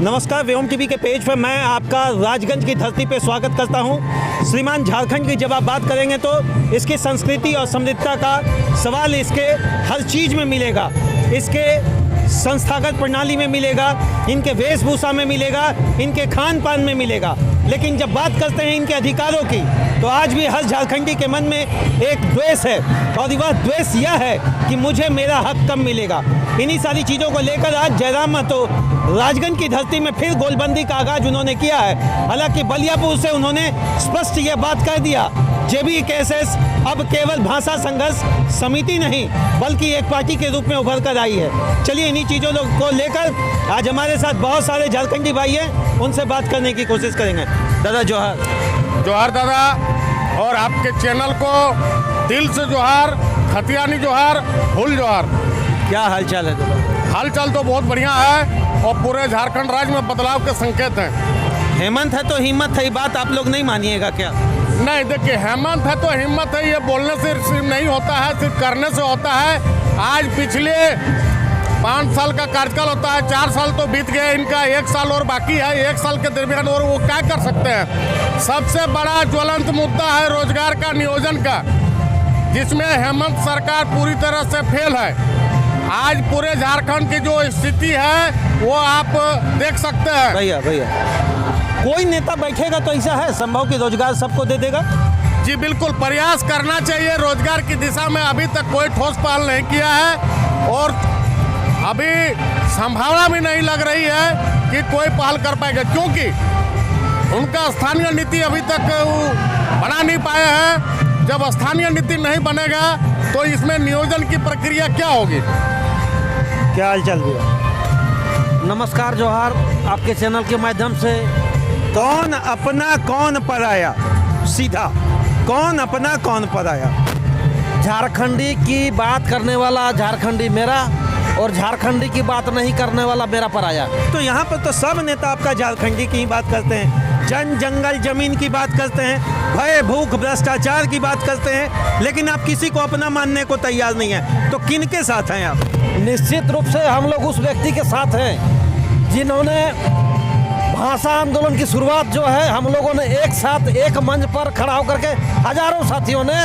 नमस्कार, व्योम टीवी के पेज पर मैं आपका राजगंज की धरती पे स्वागत करता हूं। श्रीमान, झारखंड की जब आप बात करेंगे तो इसकी संस्कृति और समृद्धता का सवाल इसके हर चीज़ में मिलेगा। इसके संस्थागत प्रणाली में मिलेगा, इनके वेशभूषा में मिलेगा, इनके खान पान में मिलेगा। लेकिन जब बात करते हैं इनके अधिकारों की तो आज भी हर झारखंडी के मन में एक द्वेष है, और वह द्वेष यह है कि मुझे मेरा हक कब मिलेगा। इन्हीं सारी चीज़ों को लेकर आज जयराम महतो राजगंज की धरती में फिर गोलबंदी का आगाज उन्होंने किया है। हालांकि बलियापुर से उन्होंने स्पष्ट ये बात कह दिया, JBKSS अब केवल भाषा संघर्ष समिति नहीं बल्कि एक पार्टी के रूप में उभर कर आई है। चलिए इन्हीं चीज़ों को लेकर आज हमारे साथ बहुत सारे झारखंडी भाई हैं, उनसे बात करने की कोशिश करेंगे। दादा जोहार। जोहार दादा, और आपके चैनल को दिल से जोहार, खतियानी जोहार, फुल जोहार। क्या हालचाल है दादा? हालचाल तो बहुत बढ़िया है और पूरे झारखंड राज्य में बदलाव के संकेत हैं। हेमंत है तो हिम्मत है, बात आप लोग नहीं मानिएगा क्या? नहीं, देखिए, हेमंत है तो हिम्मत है, ये बोलने से सिर्फ नहीं होता है, सिर्फ करने से होता है। आज पिछले 5 साल का कार्यकाल होता है, 4 साल तो बीत गए, इनका 1 साल और बाकी है। 1 साल के दरमियान और वो क्या कर सकते हैं? सबसे बड़ा ज्वलंत मुद्दा है रोजगार का नियोजन का, जिसमें हेमंत सरकार पूरी तरह से फेल है। आज पूरे झारखंड की जो स्थिति है वो आप देख सकते हैं। भैया कोई नेता बैठेगा तो ऐसा है संभव कि रोजगार सबको दे देगा? जी बिल्कुल, प्रयास करना चाहिए। रोजगार की दिशा में अभी तक कोई ठोस पहल नहीं किया है और अभी संभावना भी नहीं लग रही है कि कोई पहल कर पाएगा, क्योंकि उनका स्थानीय नीति अभी तक बना नहीं पाए हैं। जब स्थानीय नीति नहीं बनेगा तो इसमें नियोजन की प्रक्रिया क्या होगी? क्या हाल चल रहा है? नमस्कार, जोहार। आपके चैनल के माध्यम से कौन अपना कौन पराया, सीधा कौन अपना कौन पराया? झारखंडी की बात करने वाला झारखंडी मेरा और झारखंडी की बात नहीं करने वाला मेरा पराया। तो यहाँ पर तो सब नेता आपका झारखंडी की ही बात करते हैं, जन जंगल जमीन की बात करते हैं, भय भूख भ्रष्टाचार की बात करते हैं, लेकिन आप किसी को अपना मानने को तैयार नहीं है। तो किन के साथ हैं आप? निश्चित रूप से हम लोग उस व्यक्ति के साथ हैं जिन्होंने भाषा आंदोलन की शुरुआत जो है हम लोगों ने एक साथ एक मंच पर खड़ा होकर के हजारों साथियों ने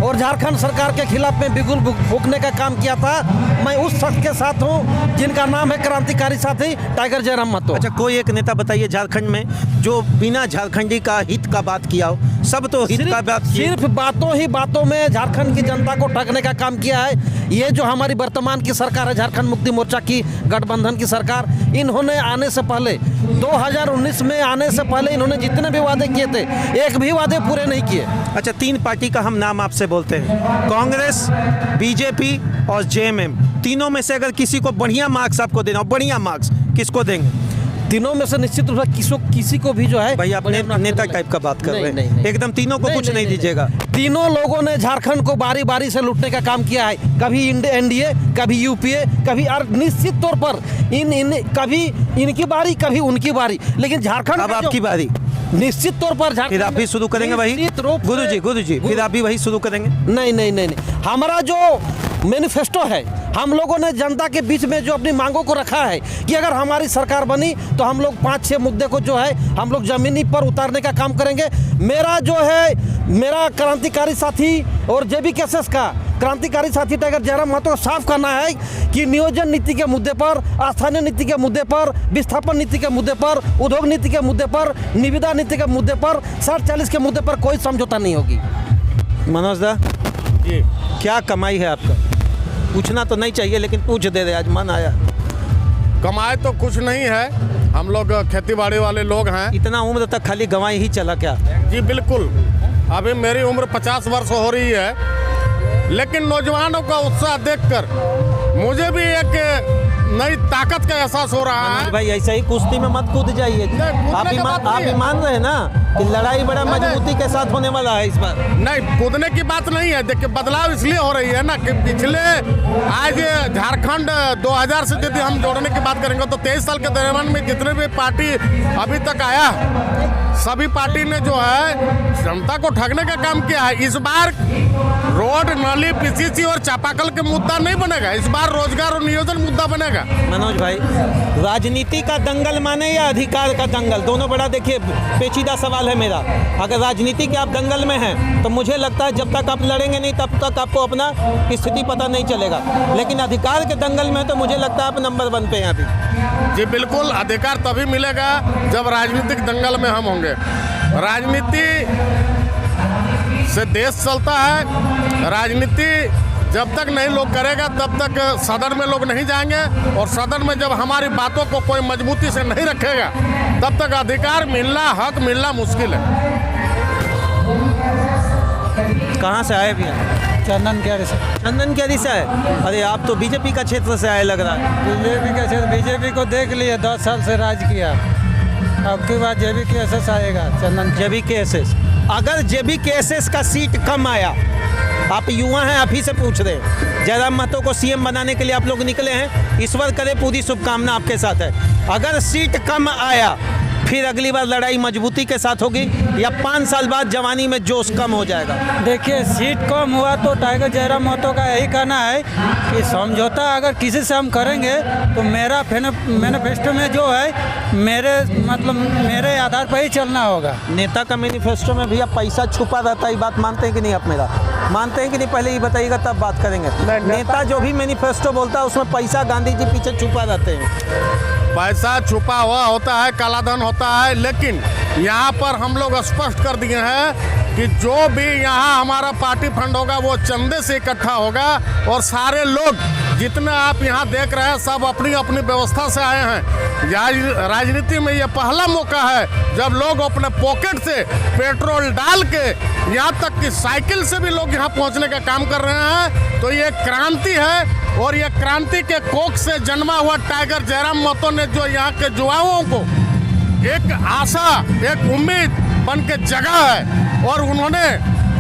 और झारखंड सरकार के खिलाफ में बिगुल फूंकने का काम किया था। मैं उस शख्स के साथ हूं जिनका नाम है क्रांतिकारी साथी टाइगर जयराम महतो। अच्छा, कोई एक नेता बताइए झारखंड में जो बिना झारखंडी का हित का बात किया हो। सब तो हित का बात, सिर्फ बातों ही बातों में झारखंड की जनता को ठगने का काम किया है। ये जो हमारी वर्तमान की सरकार है, झारखंड मुक्ति मोर्चा की गठबंधन की सरकार, इन्होंने आने से पहले 2019 में आने से पहले इन्होंने जितने भी वादे किए थे एक भी वादे पूरे नहीं किए। अच्छा, 3 पार्टी का हम नाम आपसे बोलते हैं, कांग्रेस, BJP और JMM। तीनों में से अगर किसी को बढ़िया मार्क्स आपको देना हो, बढ़िया मार्क्स किसको देंगे? तीनों में से निश्चित रूप से किसी को भी जो है, भाई अपने नेता टाइप का बात कर रहे हैं, एकदम तीनों को कुछ नहीं दीजिएगा। तीनों लोगों ने झारखंड को बारी बारी से लूटने का काम किया है, कभी NDA, कभी UPA, कभी, और निश्चित तौर पर कभी इनकी बारी कभी उनकी बारी, लेकिन झारखंड अब आपकी बारी। निश्चित तौर पर झारखंड फिर आप भी शुरू करेंगे वही? गुरुजी फिर आप भी वही शुरू करेंगे? नहीं, हमारा जो मैनिफेस्टो है, हम लोगों ने जनता के बीच में जो अपनी मांगों को रखा है कि अगर हमारी सरकार बनी तो हम लोग 5-6 मुद्दे को जो है हम लोग जमीनी पर उतारने का काम करेंगे। मेरा जो है, मेरा क्रांतिकारी साथी और JBKSS का क्रांतिकारी साथी टाइगर जयराम महतो को साफ करना है कि नियोजन नीति के मुद्दे पर, स्थानीय नीति के मुद्दे पर, विस्थापन नीति के मुद्दे पर, उद्योग नीति के मुद्दे पर, निविदा नीति के मुद्दे पर, 60-40 के मुद्दे पर कोई समझौता नहीं होगी। मनोज दा जी, क्या कमाई है आपका? पूछना तो नहीं चाहिए लेकिन पूछ दे रहे, आज मन आया। कमाए तो कुछ नहीं है, हम लोग खेती बाड़ी वाले लोग हैं। इतना उम्र तक खाली गंवाई ही चला क्या? जी बिल्कुल, अभी मेरी उम्र 50 वर्ष हो रही है, लेकिन नौजवानों का उत्साह देखकर मुझे भी एक नई ताकत का एहसास हो रहा है। भाई ऐसा ही कुश्ती में मत कूद जाइए। आप भी मान रहे हैं ना कि लड़ाई बड़ा मजबूती के साथ होने वाला है इस बार? नहीं, कूदने की बात नहीं है। देखिए, बदलाव इसलिए हो रही है ना कि पिछले आज झारखंड 2000 से यदि हम जोड़ने की बात करेंगे तो 23 साल के दरमियान में जितने भी पार्टी अभी तक आया, सभी पार्टी ने जो है जनता को ठगने का काम किया है। इस बार रोड, नाली, PCC और चापाकल के मुद्दा नहीं बनेगा, इस बार रोजगार और नियोजन मुद्दा बनेगा। रहेगा। मनोज भाई, राजनीति का दंगल माने या अधिकार का दंगल, दोनों बड़ा देखिए पेचीदा सवाल है मेरा। अगर राजनीति के आप दंगल में हैं तो मुझे लगता है जब तक आप लड़ेंगे नहीं तब तक आपको अपना स्थिति पता नहीं चलेगा, लेकिन अधिकार के दंगल में तो मुझे लगता है आप नंबर 1 पे हैं अभी। जी बिल्कुल, अधिकार तभी मिलेगा जब राजनीतिक दंगल में हम होंगे। राजनीति से देश चलता है, राजनीति जब तक नहीं लोग करेगा तब तक सदन में लोग नहीं जाएंगे, और सदन में जब हमारी बातों को कोई मजबूती से नहीं रखेगा तब तक अधिकार मिलना, हक मिलना मुश्किल है। कहाँ से आए भैया? चंदनखेड़ी से। चंदनखेड़ी से आए? अरे आप तो बीजेपी का क्षेत्र से आए लग रहा है। बीजेपी का क्षेत्र, बीजेपी को देख लिए 10 साल से राज किया, अब की बात JBKSS आएगा। JBKSS, अगर JBKSS का सीट कम आया, आप युवा हैं, आप ही से पूछ रहे हैं, जयराम महतो को CM बनाने के लिए आप लोग निकले हैं, ईश्वर करे पूरी शुभकामना आपके साथ है। अगर सीट कम आया फिर अगली बार लड़ाई मजबूती के साथ होगी या 5 साल बाद जवानी में जोश कम हो जाएगा? देखिए, सीट कम हुआ तो टाइगर जयराम महतो का यही कहना है कि समझौता अगर किसी से हम करेंगे तो मेरा मैनिफेस्टो में जो है मेरे आधार पर ही चलना होगा। नेता का मैनिफेस्टो में भैया पैसा छुपा रहता है, ये बात मानते हैं कि नहीं? आप मेरा मानते हैं कि नहीं? पहले ये बताइएगा तब बात करेंगे। नेता जो भी मैनिफेस्टो बोलता है उसमें पैसा गांधी जी पीछे छुपा रहते हैं। पैसा छुपा हुआ होता है, काला धन होता है, लेकिन यहाँ पर हम लोग स्पष्ट कर दिए हैं कि जो भी यहाँ हमारा पार्टी फंड होगा वो चंदे से इकट्ठा होगा, और सारे लोग जितने आप यहाँ देख रहे हैं सब अपनी अपनी व्यवस्था से आए हैं। राजनीति में ये पहला मौका है जब लोग अपने पॉकेट से पेट्रोल डाल के, यहाँ तक कि साइकिल से भी लोग यहाँ पहुँचने का काम कर रहे हैं। तो ये क्रांति है, और ये क्रांति के कोख से जन्मा हुआ टाइगर जयराम महतो ने जो यहाँ के युवाओं को एक आशा, एक उम्मीद बन के जगा है, और उन्होंने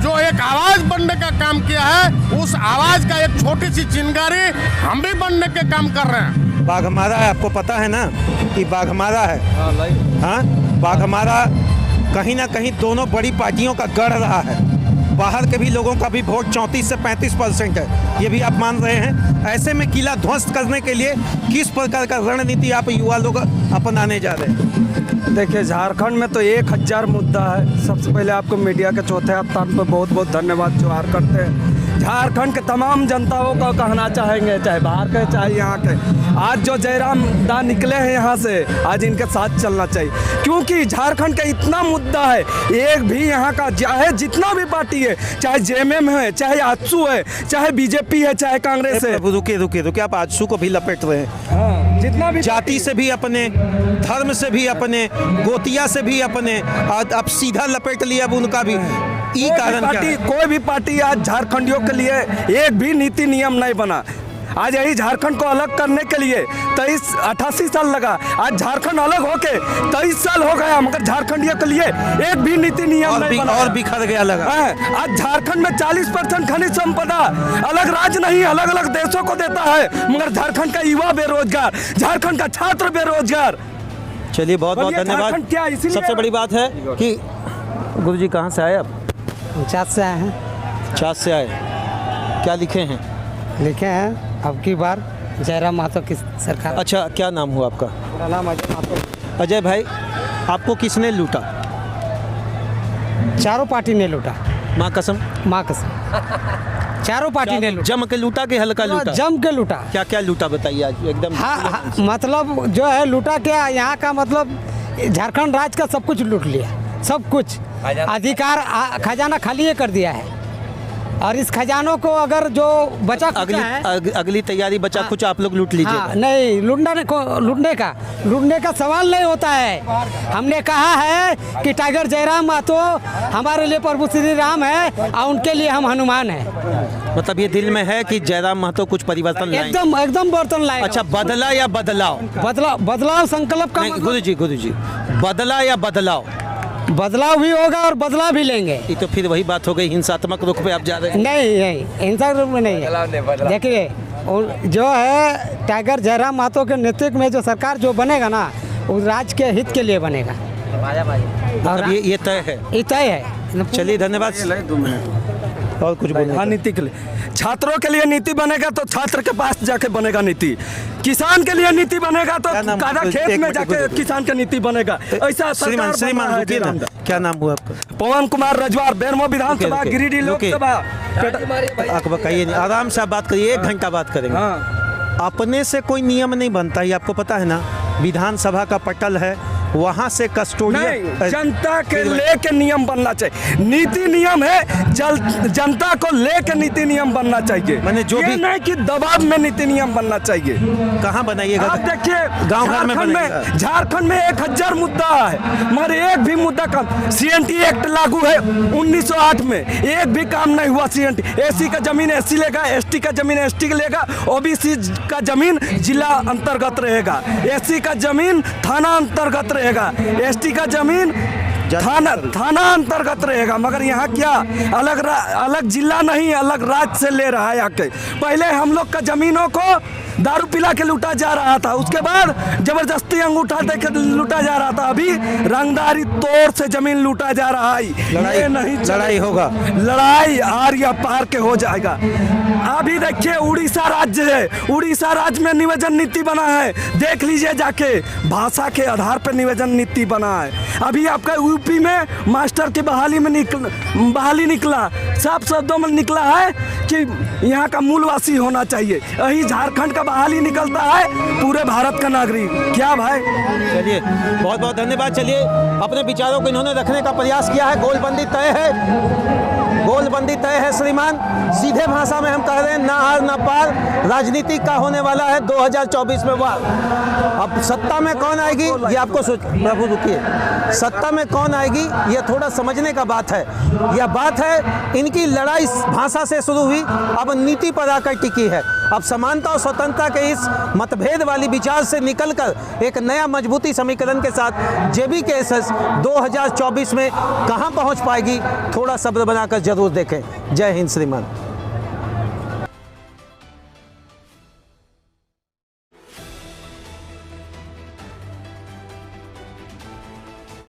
जो एक आवाज बनने का काम किया है, उस आवाज का एक छोटी सी चिंगारी हम भी बनने के काम कर रहे हैं। बाघमारा है, आपको पता है ना कि बाघमारा है? हाँ, बाघमारा कहीं ना कहीं दोनों बड़ी पार्टियों का गढ़ रहा है। बाहर के भी लोगों का भी वोट 34 से 35% है, ये भी आप मान रहे हैं। ऐसे में किला ध्वस्त करने के लिए किस प्रकार का रणनीति आप युवा लोग अपनाने जा रहे हैं? देखिए, झारखंड में तो 1000 मुद्दा है। सबसे पहले आपको मीडिया के चौथे अवतार पर बहुत बहुत धन्यवाद जोहार करते हैं। झारखंड के तमाम जनताओं का कहना चाहेंगे, चाहे बाहर के चाहे यहाँ के, आज जो जयराम दा निकले हैं यहाँ से, आज इनके साथ चलना चाहिए, क्योंकि झारखंड का इतना मुद्दा है। एक भी यहाँ का चाहे जितना भी पार्टी है, चाहे JMM है, चाहे आजसू है, चाहे BJP है, चाहे कांग्रेस है। रुके, आप आजसू को भी लपेट रहे हैं। हाँ, जितना भी जाति से भी अपने, धर्म से भी अपने, गोतिया से भी अपने, अब सीधा लपेट लिया अब उनका भी। ई कारण क्या है? कोई भी पार्टी आज झारखंडियों के लिए एक भी नीति नियम नहीं बना। आज यही झारखंड को अलग करने के लिए 88 साल लगा। आज झारखंड अलग होके 23 साल हो गया, मगर झारखंडियों के लिए एक भी नीति नियम नहीं बना। और बिखर गया लगा। आज झारखंड में 40% खनिज संपदा अलग राज्य नहीं, अलग अलग देशों को देता है, मगर झारखंड का युवा बेरोजगार, झारखंड का छात्र बेरोजगार। चलिए, बहुत बहुत धन्यवाद। क्या इसीलिए सबसे बड़ी बात है कि गुरुजी कहाँ से आए? आप चाँद से आए हैं। चाँद से आए, क्या लिखे हैं? लिखे हैं अब की बार जयराम महतो की सरकार। अच्छा, क्या नाम हुआ आपका? मेरा नाम अजय महतो। अजय भाई, आपको किसने लूटा? चारों पार्टी ने लूटा। माँ कसम? माँ कसम, चारों पार्टी ने लूटा। जम के लूटा कि हल्का लूटा? जम के लूटा। क्या क्या लूटा बताइए आज एकदम। हाँ, मतलब जो है लूटा क्या, यहाँ का मतलब झारखंड राज्य का सब कुछ लूट लिया, सब कुछ अधिकार, खजाना खाली कर दिया है। और इस खजानों को अगर जो बचा अगली तैयारी बचा कुछ आप लोग लूट लीजिए। हाँ, नहीं, लूटने का सवाल नहीं होता है। हमने कहा है कि टाइगर जयराम महतो हमारे लिए प्रभु श्री राम है और उनके लिए हम हनुमान हैं। मतलब ये दिल में है कि जयराम महतो कुछ परिवर्तन लाएंगे? एकदम बर्तन लाएंगे। अच्छा, बदला या बदलाव? बदलाव संकल्प का मतलब। गुरुजी, बदला या बदलाव? बदलाव भी होगा और बदलाव भी लेंगे। ये तो फिर वही बात हो गई, हिंसात्मक रुख पे आप जा रहे हैं। नहीं, हिंसात्मक रुख में नहीं है। देखिए, जो है टाइगर जयराम महतो के नेतृत्व में जो सरकार जो बनेगा ना, वो राज्य के हित के लिए बनेगा। और ये तय है? ये तय है। चलिए, धन्यवाद। और कुछ बोलना? नीति के लिए छात्रों के लिए नीति बनेगा तो छात्र के पास जाके बनेगा नीति, किसान के लिए नीति बनेगा तो क्या नाम? कादा एक खेत में मिनट, जाके रुकिए। किसान का नीति बनेगा। ऐसा श्रीमान सरकार श्रीमान बना है रुकिए ना, जी। क्या नाम हुआ आपका? पवन कुमार रजवार, बेरमो विधानसभा, रुकिए, गिरिडीह रुकिए। लोकसभा। आप बताइए नहीं, आराम से आप बात करिए, 1 घंटा बात करेंगे। हाँ, अपने से कोई नियम नहीं बनता, ये आपको पता है ना। विधानसभा का पटल है, वहाँ से नहीं, कस्टोडियन जनता के लेके नियम बनना चाहिए। नीति नियम है, जनता को लेके नीति नियम बनना चाहिए। मैंने जो ये भी- नहीं कि दबाव में नीति नियम बनना चाहिए। कहाँ बनाइएगा? आप देखिए गाँव घर में बनेगा। झारखंड में 1000 मुद्दा है, मगर एक भी मुद्दा काम। सीएनटी एक्ट लागू है 1908 में, एक भी काम नहीं हुआ। सीएनटी, एसी का जमीन एससी लेगा, एसटी का जमीन एसटी का लेगा, ओबीसी का जमीन जिला अंतर्गत रहेगा, एससी का जमीन थाना अंतर्गत रहेगा, एसटी का जमीन थाना अंतर्गत रहेगा। मगर यहाँ क्या अलग जिला नहीं, अलग राज्य से ले रहा है आके। पहले हम लोग का जमीनों को दारू पिला के लूटा जा रहा था, उसके बाद जबरदस्ती अंगूठा दे के लूटा जा रहा था, अभी रंगदारी तौर से जमीन लूटा जा रहा है। ये नहीं चलेगा। लड़ाई होगा, लड़ाई आर या पार के हो जाएगा। अभी देखिए उड़ीसा राज्य है, उड़ीसा राज्य में नियोजन नीति बना है, देख लीजिए जाके, भाषा के आधार पर नियोजन नीति बना है। अभी आपका यूपी में मास्टर की बहाली निकला, साफ शब्दों में निकला है कि यहाँ का मूलवासी होना चाहिए। यही झारखंड का बहाली निकलता है पूरे भारत का नागरिक। क्या भाई? चलिए बहुत बहुत धन्यवाद। चलिए अपने विचारों को इन्होंने रखने का प्रयास किया है। गोलबंदी तय है, गोलबंदी तय है श्रीमान। सीधे भाषा में हम कह रहे हैं, ना हार ना पार, राजनीति का होने वाला है 2024 में वार। अब सत्ता में कौन आएगी ये आपको प्रभु रुकिए, सत्ता में कौन आएगी ये थोड़ा समझने का बात है। यह बात है, इनकी लड़ाई भाषा से शुरू हुई, अब नीति पर आकर टिकी है। अब समानता और स्वतंत्रता के इस मतभेद वाली विचार से निकलकर एक नया मजबूती समीकरण के साथ JBKSS 2024 में कहां पहुंच पाएगी, थोड़ा सब्र बनाकर जरूर देखें। जय हिंद श्रीमान।